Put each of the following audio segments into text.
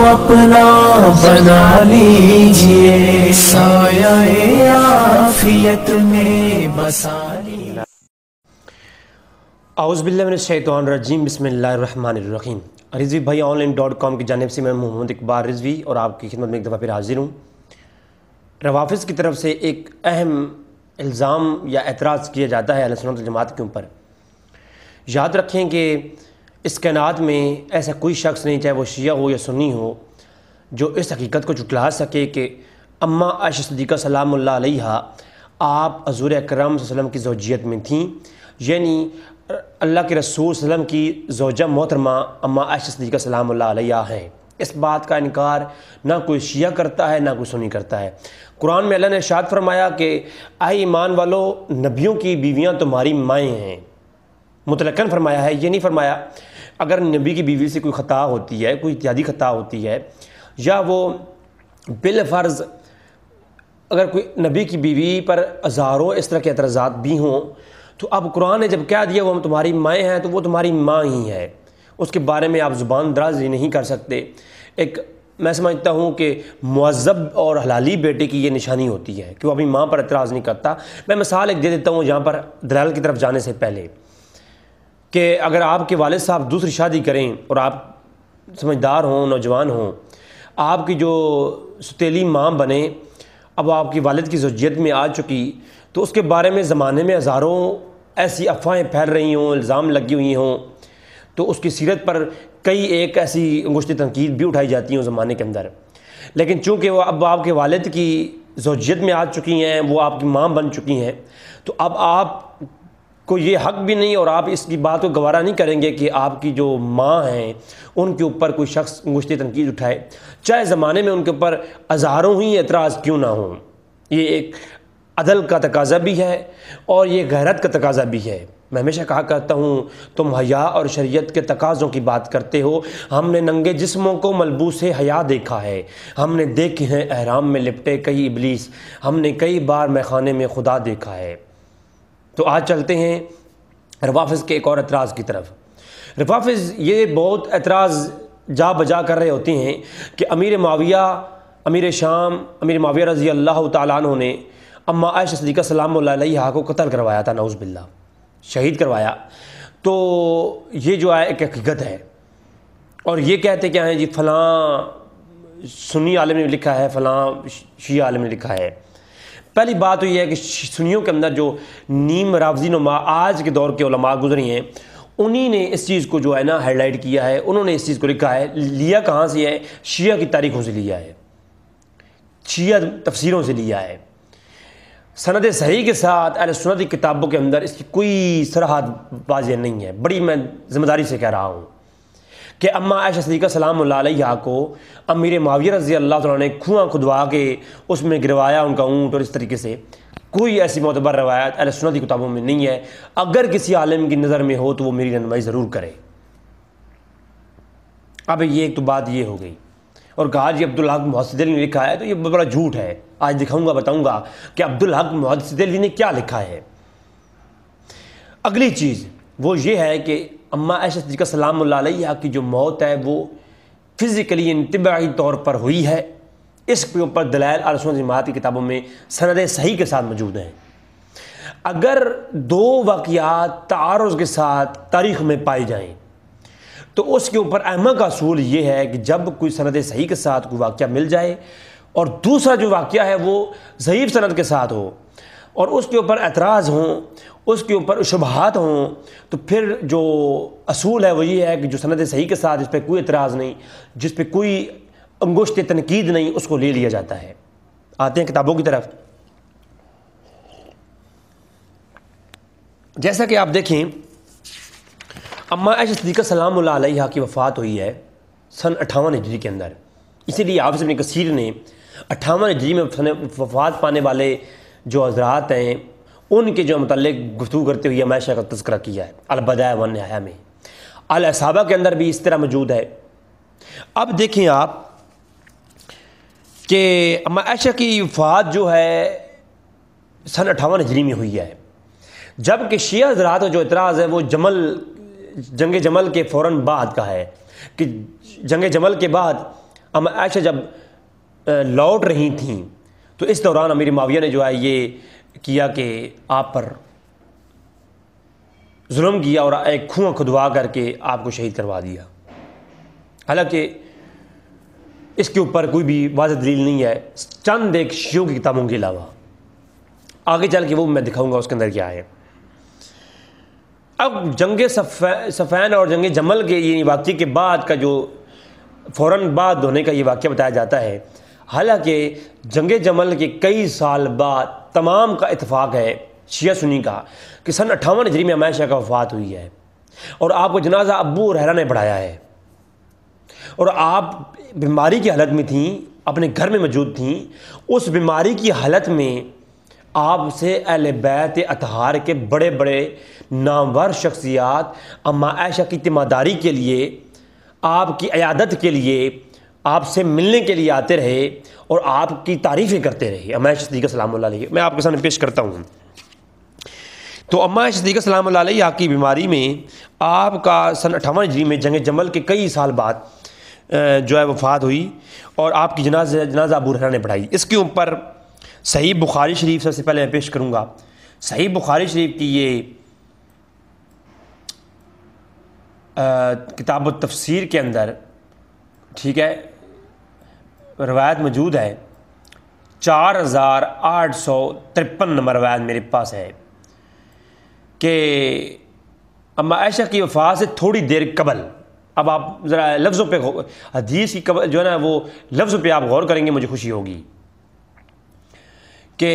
اپنا بنا لیجئے، سایہ عافیت میں بسا لیجئے۔ اعوذ باللہ من الشیطان الرجیم، بسم اللہ الرحمن الرحیم۔ رضوی بھائی آن لائن .com کی جانب سے میں محمد اقبال رضوی اور آپ کی خدمت میں ایک دفعہ پھر حاضر ہوں۔ روافض کی طرف سے ایک اہم الزام یا اعتراض کیا جاتا ہے اہل سنت والجماعت کے اوپر۔ یاد رکھیں کہ اس کائنات میں ایسا کوئی شخص نہیں، چاہے وہ شیعہ ہو یا سنی ہو، جو اس حقیقت کو جھٹلا سکے کہ اماں عائشہ صدیقہ سلام اللہ علیہا آپ حضور اکرم صلی اللہ علیہ وسلم کی زوجیت میں تھیں، یعنی اللہ کے رسول صلی اللہ علیہ وسلم کی زوجہ محترمہ اماں عائشہ صدیقہ سلام اللہ علیہا ہیں۔ اس بات کا انکار نہ کوئی شیعہ کرتا ہے نہ کوئی سنی کرتا ہے۔ قرآن میں اللہ نے ارشاد فرمایا کہ اے ایمان والو، نبیوں کی بیویاں تمہاری مائیں ہیں۔ مطلقاً فرمایا ہے، یہ نہیں فرمایا اگر نبی کی بیوی سے کوئی خطا ہوتی ہے، کوئی اتحادی خطا ہوتی ہے، یا وہ بالفرض اگر کوئی نبی کی بیوی پر ہزاروں اس طرح کے اعتراضات بھی ہوں، تو اب قرآن نے جب کہہ دیا وہ تمہاری مائیں ہیں، تو وہ تمہاری ماں ہی ہے، اس کے بارے میں آپ زبان درازی نہیں کر سکتے۔ ایک میں سمجھتا ہوں کہ معذب اور حلالی بیٹے کی یہ نشانی ہوتی ہے کہ وہ اپنی ماں پر اعتراض نہیں کرتا۔ میں مثال ایک دے دیتا ہوں یہاں پر دلائل کی طرف جانے سے پہلے، کہ اگر آپ کے والد صاحب دوسری شادی کریں اور آپ سمجھدار ہوں، نوجوان ہوں، آپ کی جو ستیلی ماں بنے، اب آپ کی والد کی زوجیت میں آ چکی، تو اس کے بارے میں زمانے میں ہزاروں ایسی افواہیں پھیل رہی ہوں، الزام لگی ہوئی ہوں، تو اس کی سیرت پر کئی ایک ایسی انگشت تنقید بھی اٹھائی جاتی ہیں زمانے کے اندر۔ لیکن چونکہ وہ اب آپ کے والد کی زوجیت میں آ چکی ہیں، وہ آپ کی ماں بن چکی ہیں، تو اب آپ کو یہ حق بھی نہیں اور آپ اس کی بات کو گوارا نہیں کریں گے کہ آپ کی جو ماں ہیں ان کے اوپر کوئی شخص انگشت تنقید اٹھائے، چاہے زمانے میں ان کے اوپر ہزاروں ہی اعتراض کیوں نہ ہوں۔ یہ ایک عدل کا تقاضا بھی ہے اور یہ غیرت کا تقاضا بھی ہے۔ میں ہمیشہ کہا کرتا ہوں، تم حیا اور شریعت کے تقاضوں کی بات کرتے ہو، ہم نے ننگے جسموں کو ملبوس حیا دیکھا ہے، ہم نے دیکھے ہیں احرام میں لپٹے کئی ابلیس، ہم نے کئی بار میخانے میں خدا دیکھا ہے۔ تو آج چلتے ہیں روافض کے ایک اور اعتراض کی طرف۔ روافض یہ بہت اعتراض جا بجا کر رہے ہوتے ہیں کہ امیر معاویہ، امیر شام، امیر معاویہ رضی اللہ تعالیٰ عنہ نے اماں عائشہ صدیقہ سلام اللہ علیہا کو قتل کروایا تھا، نعوذ باللہ، شہید کروایا۔ تو یہ جو ہے ایک حقیقت ہے، اور یہ کہتے کیا ہیں جی فلاں سنی عالم نے لکھا ہے، فلاں شیعہ عالم نے لکھا ہے۔ پہلی بات تو یہ ہے کہ سنیوں کے اندر جو نیم رافضی نما آج کے دور کے علماء گزری ہیں، انہی نے اس چیز کو جو ہے نا ہیڈ لائٹ کیا ہے، انہوں نے اس چیز کو لکھا ہے، لیا کہاں سے ہے؟ شیعہ کی تاریخوں سے لیا ہے، شیعہ تفسیروں سے لیا ہے۔ سند صحیح کے ساتھ اہل سنت کی کتابوں کے اندر اس کی کوئی صراحت واضح نہیں ہے۔ بڑی میں ذمہ داری سے کہہ رہا ہوں کہ اماں عائشہ صدیقہ سلام اللہ علیہا کو امیر معاویہ رضی اللہ تعالیٰ نے کنواں کھدوا کے اس میں گروایا ان کا اونٹ، اور اس طریقے سے کوئی ایسی معتبر روایت اہل سنت کی کتابوں میں نہیں ہے۔ اگر کسی عالم کی نظر میں ہو تو وہ میری رہنمائی ضرور کرے۔ اب یہ ایک تو بات یہ ہو گئی، اور کہا جی عبدالحق محدث دہلوی نے لکھا ہے، تو یہ بڑا جھوٹ ہے۔ آج دکھاؤں گا، بتاؤں گا کہ عبدالحق محدث دہلوی نے کیا لکھا ہے۔ اگلی چیز وہ یہ ہے کہ اماں عائشہ صدیقہ سلام اللہ علیہا کی جو موت ہے وہ فزیکلی انطباعی طور پر ہوئی ہے۔ اس کے اوپر دلائل اہل سنت جماعت کی کتابوں میں سند صحیح کے ساتھ موجود ہیں۔ اگر دو واقعات تعارض کے ساتھ تاریخ میں پائے جائیں تو اس کے اوپر ائمہ کا اصول یہ ہے کہ جب کوئی سند صحیح کے ساتھ کوئی واقعہ مل جائے اور دوسرا جو واقعہ ہے وہ ضعیف سند کے ساتھ ہو اور اس کے اوپر اعتراض ہوں، اس کے اوپر شبہات ہوں، تو پھر جو اصول ہے وہ یہ ہے کہ جو سند صحیح کے ساتھ جس پہ کوئی اعتراض نہیں، جس پہ کوئی انگشت تنقید نہیں، اس کو لے لیا جاتا ہے۔ آتے ہیں کتابوں کی طرف۔ جیسا کہ آپ دیکھیں، اماں عائشہ صدیقہ سلام اللہ علیہا کی وفات ہوئی ہے سن 58 ہجری کے اندر۔ اسی لیے حافظ ابن کثیر نے 58 ہجری میں وفات پانے والے جو حضرات ہیں ان کے جو متعلق گفتگو کرتے ہوئے عائشہ کا تذکرہ کیا ہے البدایہ والنہایہ میں۔ الاصابہ کے اندر بھی اس طرح موجود ہے۔ اب دیکھیں آپ کہ اماں عائشہ کی وفات جو ہے سن 58 ہجری میں ہوئی ہے، جبکہ شیعہ حضرات کا جو اعتراض ہے وہ جنگ جمل کے فوراً بعد کا ہے، کہ جنگ جمل کے بعد اما عائشہ جب لوٹ رہی تھیں تو اس دوران امیر معاویہ نے جو ہے یہ کیا کہ آپ پر ظلم کیا اور ایک کنواں کھدوا کر کے آپ کو شہید کروا دیا. حالانکہ اس کے اوپر کوئی بھی واضح دلیل نہیں ہے چند ایک شیعوں کی کتابوں کے علاوہ. آگے چل کے وہ میں دکھاؤں گا اس کے اندر کیا ہے. اب جنگ صفین اور جنگ جمل کے یہ واقعے کے بعد کا جو فوراً بعد ہونے کا یہ واقعہ بتایا جاتا ہے. حالانکہ جنگ جمل کے کئی سال بعد تمام کا اتفاق ہے شیعہ سنی کا کہ سن 58 ہجری میں اما عائشہ کا وفات ہوئی ہے اور آپ کو جنازہ ابو ہریرہ نے پڑھایا ہے اور آپ بیماری کی حالت میں تھیں, اپنے گھر میں موجود تھیں. اس بیماری کی حالت میں آپ سے اہل بیت اطہار کے بڑے بڑے نامور شخصیات اما عائشہ کی تیمارداری کے لیے, آپ کی عیادت کے لیے, آپ سے ملنے کے لیے آتے رہے اور آپ کی تعریفیں کرتے رہے. اما عائشہ صدیقہ سلام اللہ علیہ میں آپ کے سامنے پیش کرتا ہوں. تو اما عائشہ صدیقہ سلام اللہ علیہ کی بیماری میں آپ کا سن 58 ہجری میں جنگ جمل کے کئی سال بعد جو ہے وفات ہوئی اور آپ کی جنازہ ابو ہریرہ نے پڑھائی. اس کے اوپر صحیح بخاری شریف سب سے پہلے میں پیش کروں گا. صحیح بخاری شریف کی یہ کتاب التفسیر کے اندر ٹھیک ہے روایت موجود ہے. 4853 نمبر روایت میرے پاس ہے کہ اما عائشہ کی وفات سے تھوڑی دیر قبل, اب آپ ذرا لفظوں پہ حدیث کی جو ہے نا وہ لفظوں پہ آپ غور کریں گے مجھے خوشی ہوگی کہ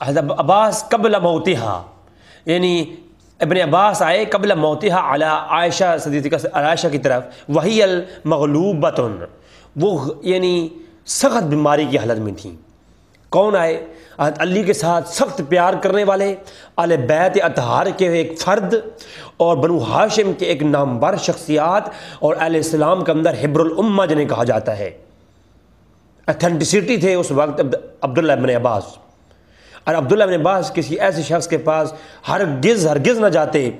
حضرت عباس قبل موتہا, یعنی ابن عباس آئے قبل موتہا علی عائشہ صدیقہ عائشہ کی طرف, وہی المغلوبۃ, وہ یعنی سخت بیماری کی حالت میں تھیں. کون آئے؟ حضرت علی کے ساتھ سخت پیار کرنے والے اہل بیت اطہار کے ایک فرد اور بنو ہاشم کے ایک نامور شخصیات اور اہل اسلام کے اندر حبر الامہ جنہیں کہا جاتا ہے, اتھینٹسٹی تھے اس وقت عبداللہ ابن عباس. اور عبداللہ ابن عباس کسی ایسے شخص کے پاس ہرگز نہ جاتے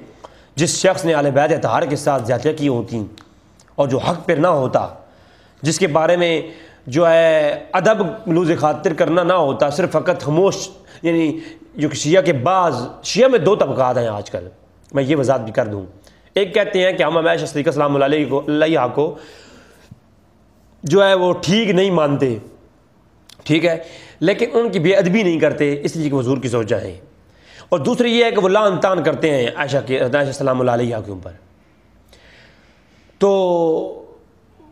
جس شخص نے اہل بیت اطہار کے ساتھ زیادتیاں کی ہوتی اور جو حق پر نہ ہوتا, جس کے بارے میں جو ہے ادب لوز خاطر کرنا نہ ہوتا, صرف فقط خاموش. یعنی جو شیعہ کے بعض شیعہ میں دو طبقات ہیں آج کل, میں یہ وضاحت بھی کر دوں. ایک کہتے ہیں کہ ہم اما عائشہ صدیقہ سلام اللہ علیہ کو جو ہے وہ ٹھیک نہیں مانتے, ٹھیک ہے, لیکن ان کی بے ادبی نہیں کرتے اس لیے کہ وہ حضور کی زوجہ ہیں. اور دوسری یہ ہے کہ وہ لعن طعن کرتے ہیں عائشہ سلام اللہ علیہ کے اوپر. تو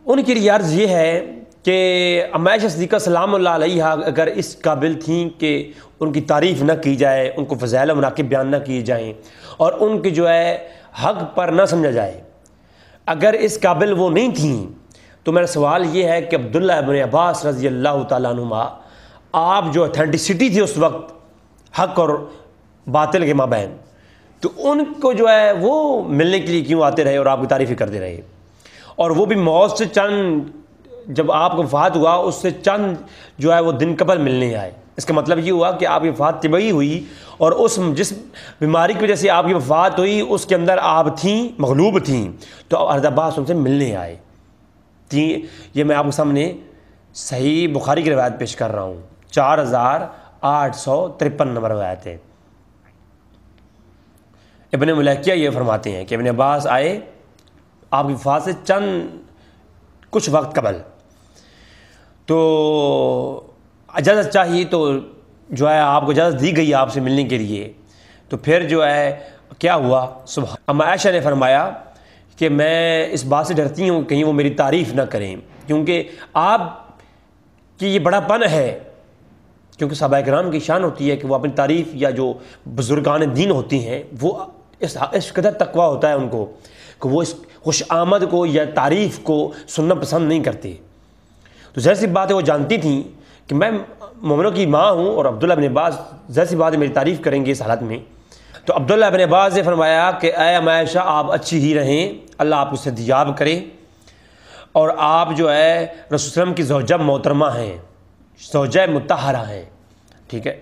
ان کی لیے عرض یہ ہے کہ اما عائشہ صدیقہ سلام اللہ علیہ اگر اس قابل تھیں کہ ان کی تعریف نہ کی جائے, ان کو فضائل و مناقب بیان نہ کیے جائیں اور ان کی جو ہے حق پر نہ سمجھا جائے, اگر اس قابل وہ نہیں تھیں تو میرا سوال یہ ہے کہ عبداللہ ابن عباس رضی اللہ تعالیٰ عنہما, آپ جو اتھینٹسٹی تھی اس وقت حق اور باطل کے مابین, تو ان کو جو ہے وہ ملنے کے لیے کیوں آتے رہے اور آپ کی تعریفیں کرتے رہے؟ اور وہ بھی موت سے چند, جب آپ کو وفات ہوا اس سے چند جو ہے وہ دن قبل ملنے آئے. اس کا مطلب یہ ہوا کہ آپ کی وفات طبعی ہوئی اور اس جس بیماری کی وجہ سے آپ کی وفات ہوئی اس کے اندر آپ تھیں, مغلوب تھیں, تو حضرت عباس ان سے ملنے آئے. یہ میں آپ کے سامنے صحیح بخاری کی روایت پیش کر رہا ہوں, 4853 نمبر روایت ہے. ابن ملیکہ یہ فرماتے ہیں کہ ابن عباس آئے آپ کی وفات سے چند کچھ وقت قبل, تو اجازت چاہیے تو جو ہے آپ کو اجازت دی گئی آپ سے ملنے کے لیے. تو پھر جو ہے کیا ہوا, سبحان. اما عائشہ نے فرمایا کہ میں اس بات سے ڈرتی ہوں کہیں وہ میری تعریف نہ کریں, کیونکہ آپ کی یہ بڑا پن ہے, کیونکہ صحابہ کرام کی شان ہوتی ہے کہ وہ اپنی تعریف یا جو بزرگان دین ہوتی ہیں وہ اس قدر تقویٰ ہوتا ہے ان کو کہ وہ اس خوش آمد کو یا تعریف کو سننا پسند نہیں کرتے. تو ظاہر سی بات ہے وہ جانتی تھیں کہ میں مومنوں کی ماں ہوں اور عبداللہ ابن عباس ظاہر سی بات ہے میری تعریف کریں گے اس حالت میں. تو عبداللہ ابن عباس نے فرمایا کہ اے اما عائشہ آپ اچھی ہی رہیں, اللہ آپ کو صحتیاب کرے, اور آپ جو ہے رسول صلی اللہ علیہ وسلم کی زوجہ محترمہ ہیں, زوجہ مطہرہ ہیں, ٹھیک ہے,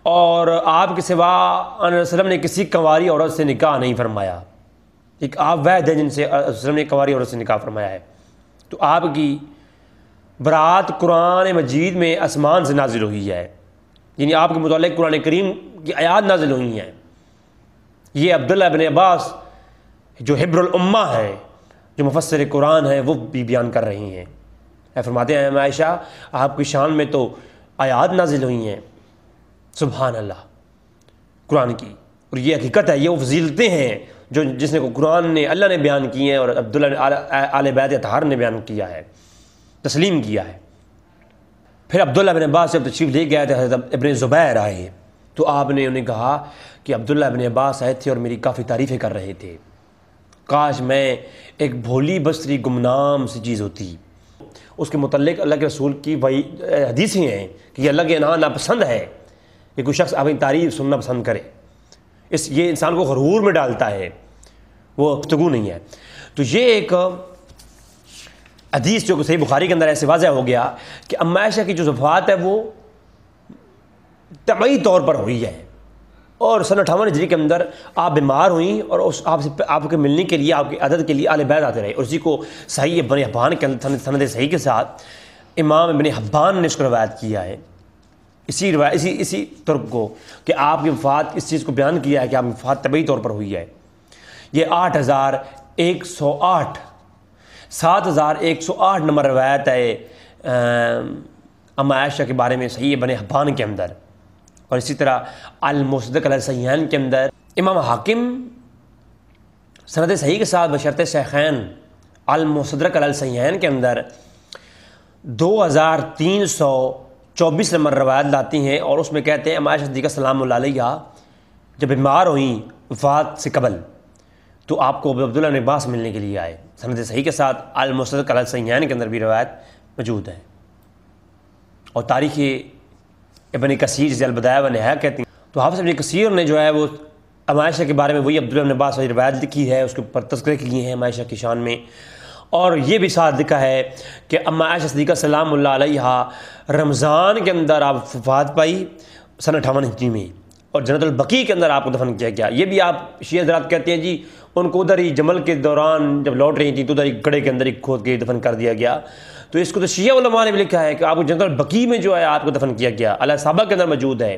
اور آپ کے سوا رسول اللہ علیہ وسلم نے کسی کنواری عورت سے نکاح نہیں فرمایا. ایک آپ وحید ہیں جن سے رسول اللہ علیہ وسلم نے کنواری عورت سے نکاح فرمایا ہے. تو آپ کی برات قرآن مجید میں آسمان سے نازل ہوئی ہے، یعنی آپ کے متعلق قرآن کریم کی آیات نازل ہوئی ہیں۔ یہ عبداللہ ابن عباس جو حبر الامہ ہے، جو مفسر قرآن ہے، وہ بھی بیان کر رہی ہیں۔ فرماتے ہیں عائشہ آپ کی شان میں تو آیات نازل ہوئی ہیں، سبحان اللہ، قرآن کی، اور یہ حقیقت ہے، یہ وہ فضیلتیں ہیں جو جس نے قرآن نے اللہ نے بیان کی ہیں اور عبداللہ آل بیت اطہار نے بیان کیا ہے، تسلیم کیا ہے۔ پھر عبداللہ ابن عباس جب تشریف لے گئے تھے، حضرت ابن زبیر آئے تو آپ نے انہیں کہا کہ عبداللہ ابن عباس آئے تھے اور میری کافی تعریفیں کر رہے تھے، کاش میں ایک بھولی بصری گمنام سی چیز ہوتی۔ اس کے متعلق اللہ کے رسول کی وہی حدیثیں ہیں کہ یہ اللہ کے یہاں ناپسند ہے کہ کوئی شخص اپنی تعریف سننا پسند کرے، یہ انسان کو غرور میں ڈالتا ہے، وہ گفتگو نہیں ہے۔ تو یہ ایک حدیث جو صحیح بخاری کے اندر ایسے واضح ہو گیا کہ اما عائشہ کی جو وفات ہے وہ طبعی طور پر ہوئی ہے، اور سن 58 ہجری کے اندر آپ بیمار ہوئیں اور اس آپ کے ملنے کے لیے، آپ کی عدد کے لیے آل بیت آتے رہے، اور اسی کو صحیح ابن حبان کے اندر سند صحیح کے ساتھ امام ابن حبان نے اس کو روایت کیا ہے، اسی طرق کو کہ آپ کی وفات اس چیز کو بیان کیا ہے کہ آپ کی وفات طبعی طور پر ہوئی ہے۔ یہ 7108 نمبر روایت ہے اما عائشہ کے بارے میں صحیح ابن حبان کے اندر، اور اسی طرح المصدق علی الصحیحین کے اندر امام حاکم سند صحیح کے ساتھ بشرط شیخین المصدق علی الصحیحین کے اندر 2324 نمبر روایت لاتی ہیں، اور اس میں کہتے ہیں اما عائشہ صدیقہ سلام اللہ علیہا جب بیمار ہوئیں وفات سے قبل تو آپ کو عبداللہ ابن عباس ملنے کے لیے آئے، سند صحیح کے ساتھ المصدق علی الصحیحین کے اندر بھی روایت موجود ہے۔ اور تاریخ ابن کثیر جسے البدایہ والنہایہ کہتے ہیں، تو حافظ ابن کثیر نے جو ہے وہ اما عائشہ کے بارے میں وہی عبداللہ ابن عباس والی روایت لکھی ہے، اس کے اوپر تذکرے کیے ہیں اما عائشہ کی شان میں، اور یہ بھی ساتھ لکھا ہے کہ اما عائشہ صدیقہ سلام اللہ علیہا رمضان کے اندر آپ وفات پائی سن 58 ہجری میں، اور جنت البقیع کے اندر آپ کو دفن کیا گیا۔ یہ بھی آپ شیعہ حضرات کہتے ہیں جی ان کو ادھر ہی جمل کے دوران جب لوٹ رہی تھیں تو ادھر ہی گڑھے کے اندر ہی کھود کے دفن کر دیا گیا، تو اس کو تو شیعہ علماء نے بھی لکھا ہے کہ آپ کو جنت البقیع میں جو ہے آپ کو دفن کیا گیا، علیہ صحابہ کے اندر موجود ہے۔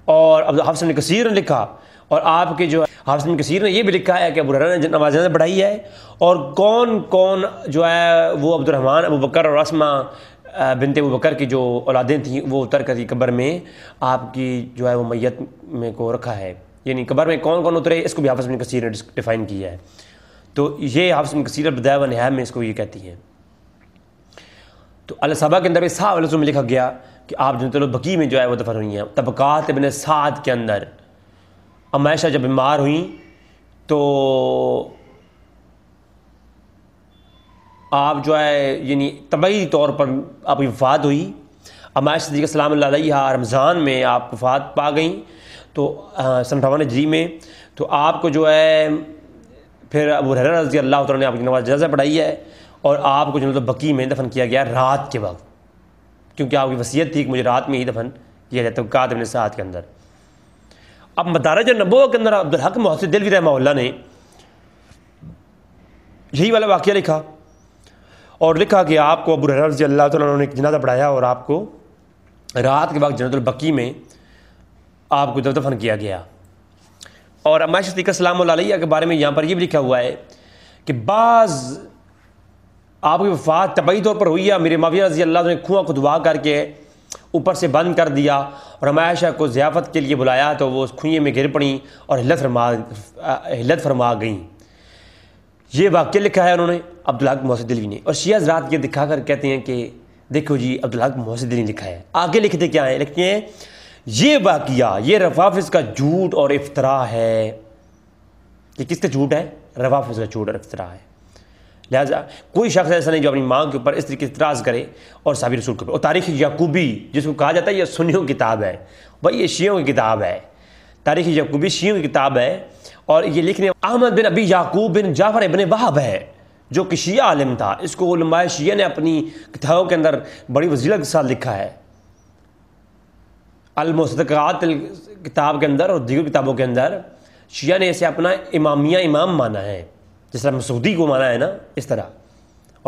اور حافظ ابن کثیر نے لکھا، اور آپ کے جو حافظ ابن کثیر نے یہ بھی لکھا ہے کہ ابو ہریرہ نے نماز جنازہ پڑھائی ہے، اور کون کون جو ہے وہ عبد الرحمن ابو بکر اور اسما بنت ابو بکر کی جو اولادیں تھیں وہ اتر کر قبر میں آپ کی جو ہے وہ میت میں کو رکھا ہے، یعنی قبر میں کون کون اترے اس کو بھی حافظ ابن کثیر نے ڈیفائن کیا ہے۔ تو یہ حافظ ابن کثیر البدایہ والنہایہ میں اس کو یہ کہتی ہیں۔ تو الصحابہ کے اندر بھی صحابہ میں لکھا گیا کہ آپ جنت البقیع میں جو ہے وہ دفن ہوئی ہیں۔ طبقات ابن سعد کے اندر اما عائشہ جب بیمار ہوئیں تو آپ جو ہے یعنی طبعی طور پر آپ کی وفات ہوئی۔ اما عائشہ صدیقہ سلام اللہ علیہا رمضان میں آپ وفات پا گئیں تو سن 58 ہجری میں، تو آپ کو جو ہے پھر ابو ہریرہ رضی اللہ تعالیٰ نے آپ کی نماز جنازہ پڑھائی ہے، اور آپ کو جنت البقیع میں دفن کیا گیا رات کے وقت، کیونکہ آپ کی وصیت تھی کہ مجھے رات میں ہی دفن کیا جائے، طبقات ابن سعد کے اندر۔ اب مدارج النبوہ کے اندر عبدالحق محسن دہلوی رحمہ اللہ نے یہی والا واقعہ لکھا، اور لکھا کہ آپ کو ابو ہریرہ رضی اللہ تعالیٰ نے ایک جنازہ پڑھایا اور آپ کو رات کے وقت جنت البقیع میں آپ کو دفن کیا گیا۔ اور اما عائشہ صدیقہ سلام اللہ علیہا کے بارے میں یہاں پر یہ بھی لکھا ہوا ہے کہ بعض آپ کی وفات طبعی طور پر ہوئی ہے، میرے معاویہ رضی اللہ عنہ نے کنواں کو دعا کر کے اوپر سے بند کر دیا اور اما عائشہ کو ضیافت کے لیے بلایا تو وہ اس کنویں میں گر پڑیں اور ہلت فرما گئیں۔ یہ واقعہ لکھا ہے انہوں نے عبدالحق محسن دہلوی نے، اور شیعہ حضرات یہ دکھا کر کہتے ہیں کہ دیکھو جی عبدالحق محسن دہلوی نے لکھا ہے۔ آگے لکھتے کیا ہیں؟ لکھتے ہیں یہ واقعہ یہ روافظ کا جھوٹ اور افطرا ہے۔ یہ کس کا جھوٹ ہے؟ روافظ کا جھوٹ اور افطرا ہے۔ لہٰذا کوئی شخص ایسا نہیں جو اپنی ماں کے اوپر اس طریقے سے اعتراض کرے اور صحابی رسول کے اوپر۔ اور تاریخ یعقوبی جس کو کہا جاتا ہے یہ سنیوں کی کتاب ہے، بھائی یہ شیعوں کی کتاب ہے، تاریخ یعقوبی شیعوں کی کتاب ہے، اور یہ لکھنے احمد بن ابی یعقوب بن جعفر ابن وہب ہے جو کہ شیعہ عالم تھا۔ اس کو علماء شیعہ نے اپنی کتابوں کے اندر بڑی فضیلت کے ساتھ لکھا ہے، المصدقات کتاب کے اندر اور دیگر کتابوں کے اندر شیعہ نے اسے اپنا امامیہ امام مانا ہے، جس طرح مسعودی کو مانا ہے نا اس طرح،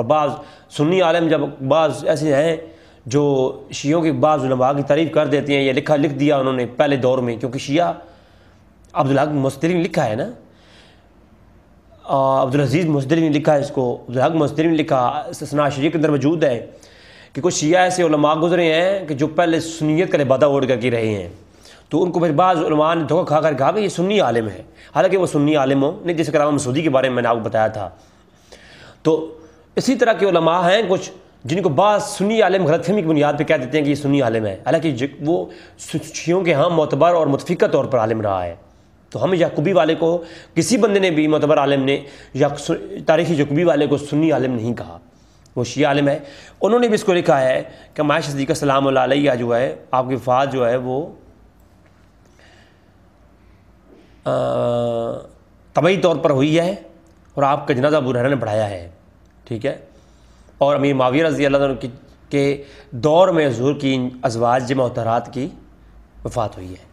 اور بعض سنی عالم جب بعض ایسے ہیں جو شیعوں کے بعض علماء کی تعریف کر دیتے ہیں، یہ لکھ دیا انہوں نے پہلے دور میں، کیونکہ شیعہ عبدالحق مصدری نے لکھا ہے نا، عبدالعزیز مصدری نے لکھا ہے اس کو، عبدالحق مصدری نے لکھا، ثنا شریف کے اندر موجود ہے کہ کچھ شیعہ ایسے علماء گزرے ہیں کہ جو پہلے سنیت کا لبادہ اوڑھ کر کے رہے ہیں، تو ان کو پھر بعض علماء نے دھوکہ کھا کر کہا کہ یہ سنی عالم ہے، حالانکہ وہ سنی عالم ہو نہیں، جیسے کرامہ مسعودی کے بارے میں نے آپ کو بتایا تھا۔ تو اسی طرح کے علماء ہیں کچھ جن کو بعض سنی عالم غلط فہمی کی بنیاد پہ کہہ دیتے ہیں کہ یہ سنی عالم ہے، حالانکہ وہ شیعوں کے ہاں معتبر اور متفقہ طور پر عالم رہا ہے۔ تو ہم یعقوبی والے کو کسی بندے نے بھی معتبر عالم نے یا تاریخی یعقوبی والے کو سنی عالم نہیں کہا، وہ شیعہ عالم ہے۔ انہوں نے بھی اس کو لکھا ہے کہ عائشہ صدیقہ سلام اللہ علیہ جو ہے آپ کی وفات جو ہے وہ طبعی طور پر ہوئی ہے اور آپ کا جنازہ ابو ہریرہ نے پڑھایا ہے، ٹھیک ہے، اور امیر معاویہ رضی اللہ عنہ کے دور میں حضور کی ازواج مطہرات کی وفات ہوئی ہے۔